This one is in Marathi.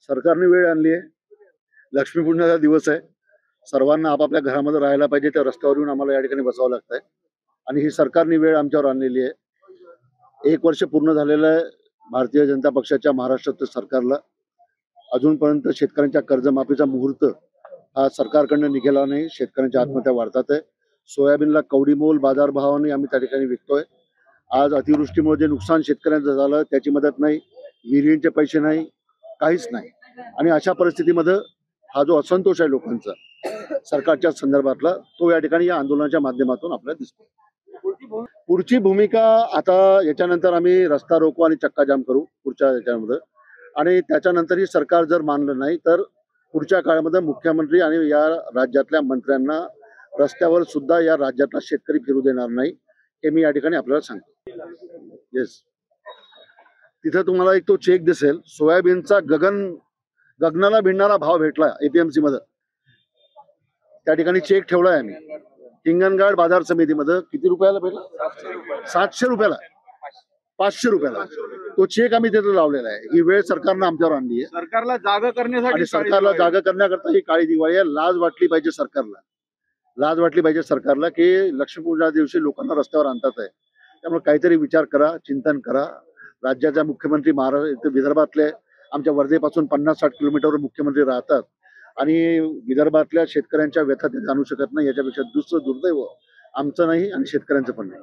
सरकारने वेळ आणली आहे. लक्ष्मीपूजनाचा दिवस आहे. सर्वांना आपापल्या घरामध्ये राहायला पाहिजे, त्या रस्त्यावर येऊन आम्हाला या ठिकाणी बसावं लागतंय आणि ही सरकारने वेळ आमच्यावर आणलेली आहे. 1 वर्ष पूर्ण झालेलं आहे भारतीय जनता पक्षाच्या महाराष्ट्रातील सरकारला. अजूनपर्यंत शेतकऱ्यांच्या कर्जमाफीचा मुहूर्त हा सरकारकडनं निघाला नाही. शेतकऱ्यांच्या आत्महत्या वाढतात आहे. सोयाबीनला कवडीमोल बाजारभावाने आम्ही त्या ठिकाणी विकतोय. आज अतिवृष्टीमुळे जे नुकसान शेतकऱ्यांचं झालं त्याची मदत नाही, विहिरींचे पैसे नाही, काहीच नाही. आणि अशा परिस्थितीमध्ये हा जो असंतोष आहे लोकांचा सरकारच्या संदर्भातला, तो या ठिकाणी या आंदोलनाच्या माध्यमातून आपल्याला दिसतो. पुढची भूमिका आता याच्यानंतर आम्ही रस्ता रोको आणि चक्का जाम करू पुढच्या याच्यामध्ये, आणि त्याच्यानंतरही सरकार जर मानलं नाही तर पुढच्या काळामध्ये मुख्यमंत्री आणि या राज्यातल्या मंत्र्यांना रस्त्यावर सुद्धा या राज्यातला शेतकरी फिरू देणार नाही, हे मी या ठिकाणी आपल्याला सांगतो. येस, तिथे तुम्हाला एक तो चेक दिसेल, सोयाबीनचा गगनाला भिडणारा भाव भेटला एपीएमसी मध्ये. त्या ठिकाणी चेक ठेवलाय आम्ही हिंगणघाट बाजार समितीमध्ये. किती रुपयाला भेटला? 700 रुपयाला, 500 रुपयाला तो चेक आम्ही तिथे लावलेला आहे. ही वेळ सरकारनं आमच्यावर आणली आहे. सरकारला जागा करण्यासाठी, आणि सरकारला जागा करण्याकरता ही काळी दिवाळी आहे. लाज वाटली पाहिजे सरकारला, लाज वाटली पाहिजे सरकारला की लक्ष्मीपूजना दिवशी लोकांना रस्त्यावर आणतात आहे. त्यामुळे काहीतरी विचार करा, चिंतन करा. राज्याचा मुख्यमंत्री महाराष्ट्र विदर्भातले आमच्या वर्धेपासून 50-60 किलोमीटरवर मुख्यमंत्री राहतात आणि विदर्भातल्या शेतकऱ्यांच्या व्यथा ते जाणू शकत नाही. याच्यापेक्षा दुसरं दुर्दैव आमचं नाही आणि शेतकऱ्यांचं पण नाही.